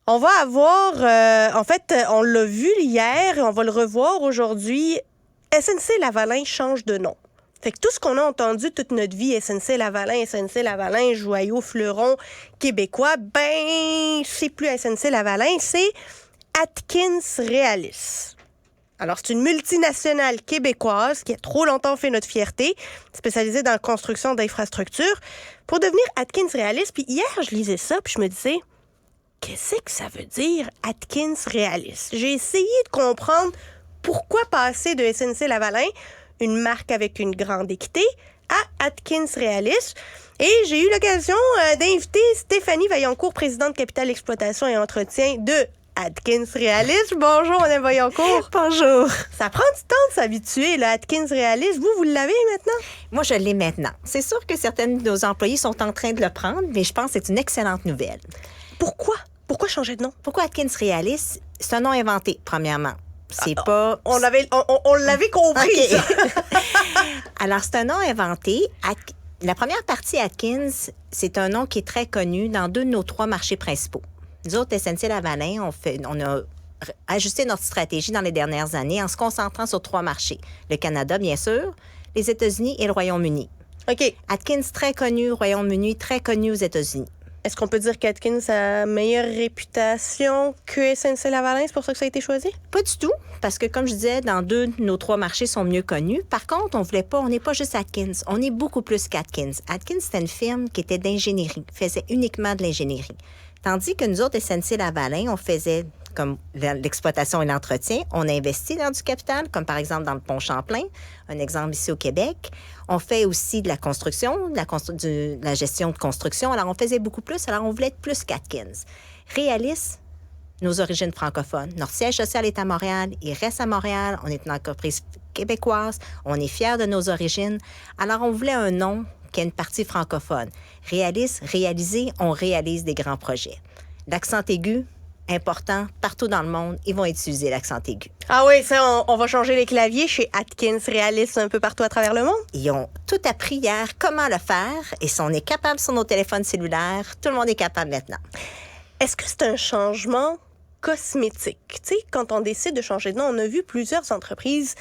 On va avoir, on l'a vu hier et on va le revoir aujourd'hui. SNC-Lavalin change de nom. Fait que tout ce qu'on a entendu toute notre vie, SNC-Lavalin, joyau fleuron québécois, c'est plus SNC-Lavalin, c'est Atkins Realis. Alors, c'est une multinationale québécoise qui a trop longtemps fait notre fierté, spécialisée dans la construction d'infrastructures, pour devenir Atkins Realis. Puis hier, je lisais ça, puis je me disais, qu'est-ce que ça veut dire Atkins Realis? J'ai essayé de comprendre pourquoi passer de SNC-Lavalin, une marque avec une grande équité, à Atkins Realis. Et j'ai eu l'occasion d'inviter Stéphanie Vaillancourt, présidente Capital Exploitation et Entretien de Atkins Realis. Bonjour, Mme Vaillancourt. Bonjour. Ça prend du temps de s'habituer, là, Atkins Realis. Vous l'avez maintenant? Moi, je l'ai maintenant. C'est sûr que certains de nos employés sont en train de le prendre, mais je pense que c'est une excellente nouvelle. Pourquoi? Pourquoi changer de nom? Pourquoi Atkins Realis? C'est un nom inventé, premièrement. C'est pas... On l'avait compris, okay. ça. Alors, c'est un nom inventé. La première partie, Atkins, c'est un nom qui est très connu dans 2 de nos 3 marchés principaux. Nous autres, SNC-Lavalin, on a ajusté notre stratégie dans les dernières années en se concentrant sur 3 marchés. Le Canada, bien sûr, les États-Unis et le Royaume-Uni. OK. Atkins, très connu au Royaume-Uni, très connu aux États-Unis. Est-ce qu'on peut dire qu'Atkins a meilleure réputation que SNC-Lavalin? C'est pour ça que ça a été choisi? Pas du tout, parce que comme je disais, dans 2 de nos 3 marchés sont mieux connus. Par contre, on n'est pas juste Atkins, on est beaucoup plus qu'Atkins. Atkins, c'était une firme qui était d'ingénierie, faisait uniquement de l'ingénierie. Tandis que nous autres, SNC-Lavalin, on faisait comme l'exploitation et l'entretien. On a investi dans du capital, comme par exemple dans le pont Champlain, un exemple ici au Québec. On fait aussi de la construction, de la gestion de construction. Alors, on faisait beaucoup plus. Alors, on voulait être plus qu'Atkins. Realis, nos origines francophones. Notre siège social est à Montréal. Il reste à Montréal. On est une entreprise québécoise. On est fiers de nos origines. Alors, on voulait un nom qui a une partie francophone. Realis, réaliser, on réalise des grands projets. L'accent aigu, important, partout dans le monde, ils vont utiliser l'accent aigu. Ah oui, ça, on va changer les claviers chez Atkins Realis un peu partout à travers le monde? Ils ont tout appris hier comment le faire, et si on est capable sur nos téléphones cellulaires, tout le monde est capable maintenant. Est-ce que c'est un changement cosmétique? Tu sais, quand on décide de changer de nom, on a vu plusieurs entreprises,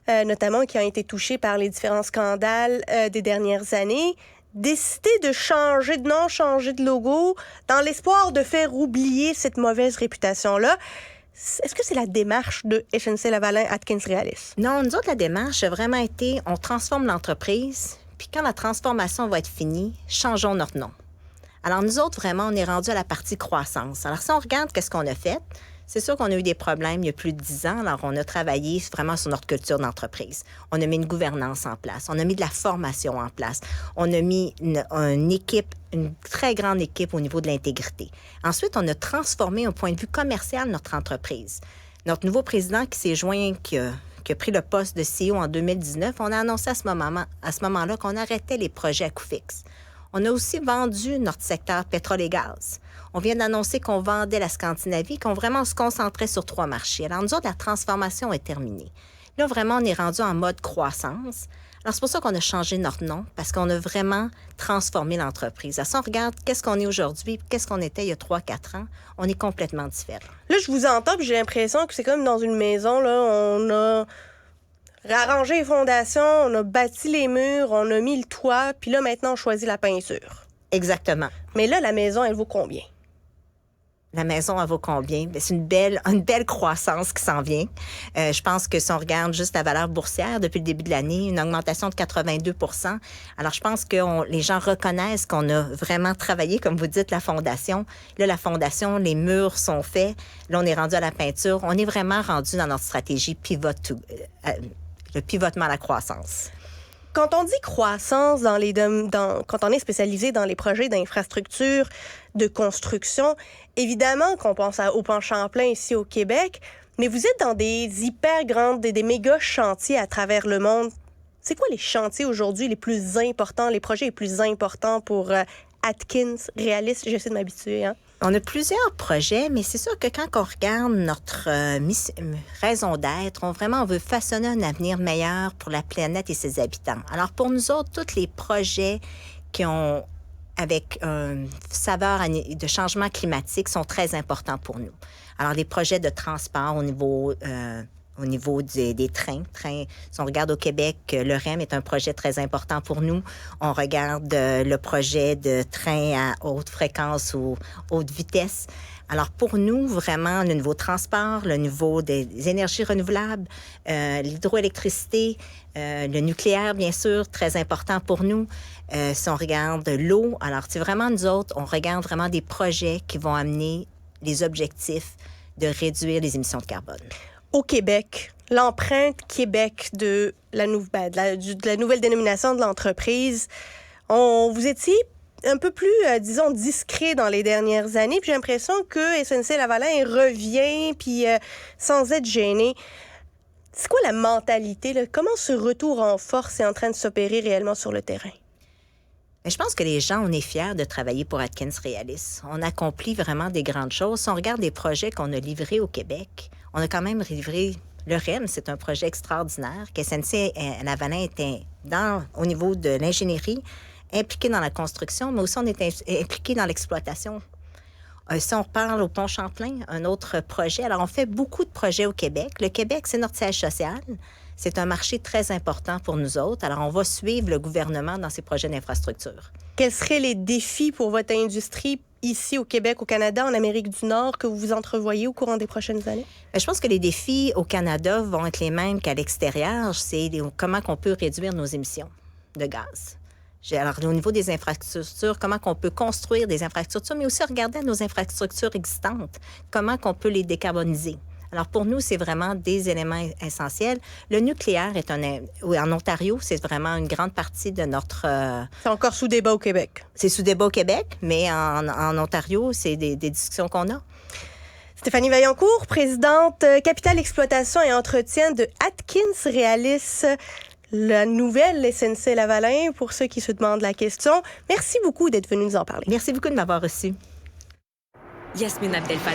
notamment qui ont été touchées par les différents scandales des dernières années, décider de changer de nom, changer de logo, dans l'espoir de faire oublier cette mauvaise réputation-là. Est-ce que c'est la démarche de SNC-Lavalin Atkins Realis? Non, nous autres, la démarche a vraiment été, on transforme l'entreprise, puis quand la transformation va être finie, changeons notre nom. Alors, nous autres, vraiment, on est rendu à la partie croissance. Alors, si on regarde qu'est-ce qu'on a fait, c'est sûr qu'on a eu des problèmes il y a plus de 10 ans. Alors, on a travaillé vraiment sur notre culture d'entreprise. On a mis une gouvernance en place. On a mis de la formation en place. On a mis une très grande équipe au niveau de l'intégrité. Ensuite, on a transformé un point de vue commercial notre entreprise. Notre nouveau président qui s'est joint, qui a pris le poste de CEO en 2019, on a annoncé à ce moment-là qu'on arrêtait les projets à coût fixe. On a aussi vendu notre secteur pétrole et gaz. On vient d'annoncer qu'on vendait la Scandinavie, qu'on vraiment se concentrait sur 3 marchés. Alors, nous autres, la transformation est terminée. Là, vraiment, on est rendu en mode croissance. Alors, c'est pour ça qu'on a changé notre nom, parce qu'on a vraiment transformé l'entreprise. Alors, si on regarde qu'est-ce qu'on est aujourd'hui, qu'est-ce qu'on était il y a 3-4 ans, on est complètement différent. Là, je vous entends, puis j'ai l'impression que c'est comme dans une maison, là, on a réarrangé les fondations, on a bâti les murs, on a mis le toit, puis là, maintenant, on choisit la peinture. Exactement. Mais là, la maison, elle vaut combien? La maison, elle vaut combien? C'est une belle croissance qui s'en vient. Je pense que si on regarde juste la valeur boursière depuis le début de l'année, une augmentation de 82 %. Alors, je pense que les gens reconnaissent qu'on a vraiment travaillé, comme vous dites, la fondation. Là, la fondation, les murs sont faits. Là, on est rendu à la peinture. On est vraiment rendu dans notre stratégie le pivotement à la croissance. Quand on dit croissance quand on est spécialisé dans les projets d'infrastructure, de construction, évidemment qu'on pense au pont Champlain ici au Québec, mais vous êtes dans des hyper grandes, des méga chantiers à travers le monde. C'est quoi les chantiers aujourd'hui les plus importants, les projets les plus importants pour Atkins Realis? J'essaie de m'habituer, hein? On a plusieurs projets, mais c'est sûr que quand on regarde notre raison d'être, on veut façonner un avenir meilleur pour la planète et ses habitants. Alors, pour nous autres, tous les projets qui ont avec une saveur de changement climatique sont très importants pour nous. Alors, les projets de transport au niveau des trains. Si on regarde au Québec, le REM est un projet très important pour nous. On regarde le projet de train à haute fréquence ou haute vitesse. Alors, pour nous, vraiment, le niveau transport, le niveau des énergies renouvelables, l'hydroélectricité, le nucléaire, bien sûr, très important pour nous. Si on regarde l'eau, alors, c'est vraiment nous autres, on regarde vraiment des projets qui vont amener les objectifs de réduire les émissions de carbone. Au Québec, l'empreinte Québec de la nouvelle dénomination de l'entreprise, vous étiez un peu plus, disons, discret dans les dernières années. Puis j'ai l'impression que SNC-Lavalin revient, puis sans être gêné. C'est quoi la mentalité, là? Comment ce retour en force est en train de s'opérer réellement sur le terrain? Mais je pense que les gens, on est fiers de travailler pour Atkins Realis. On accomplit vraiment des grandes choses. Si on regarde les projets qu'on a livrés au Québec, on a quand même livré le REM, c'est un projet extraordinaire, que SNC-Lavalin était au niveau de l'ingénierie, impliqué dans la construction, mais aussi on est impliqué dans l'exploitation. Si on parle au Pont Champlain, un autre projet, alors on fait beaucoup de projets au Québec. Le Québec, c'est notre siège social. C'est un marché très important pour nous autres. Alors, on va suivre le gouvernement dans ses projets d'infrastructure. Quels seraient les défis pour votre industrie ici au Québec, au Canada, en Amérique du Nord, que vous entrevoyez au courant des prochaines années? Je pense que les défis au Canada vont être les mêmes qu'à l'extérieur. C'est comment on peut réduire nos émissions de gaz. Alors, au niveau des infrastructures, comment on peut construire des infrastructures, mais aussi regarder nos infrastructures existantes, comment on peut les décarboniser. Alors, pour nous, c'est vraiment des éléments essentiels. Le nucléaire en Ontario, c'est vraiment une grande partie de notre... C'est encore sous débat au Québec. C'est sous débat au Québec, mais en Ontario, c'est des discussions qu'on a. Stéphanie Vaillancourt, présidente Capital Exploitation et Entretien de Atkins Realis, la nouvelle SNC-Lavalin, pour ceux qui se demandent la question. Merci beaucoup d'être venu nous en parler. Merci beaucoup de m'avoir reçu. Yasmine Abdel-Fattah.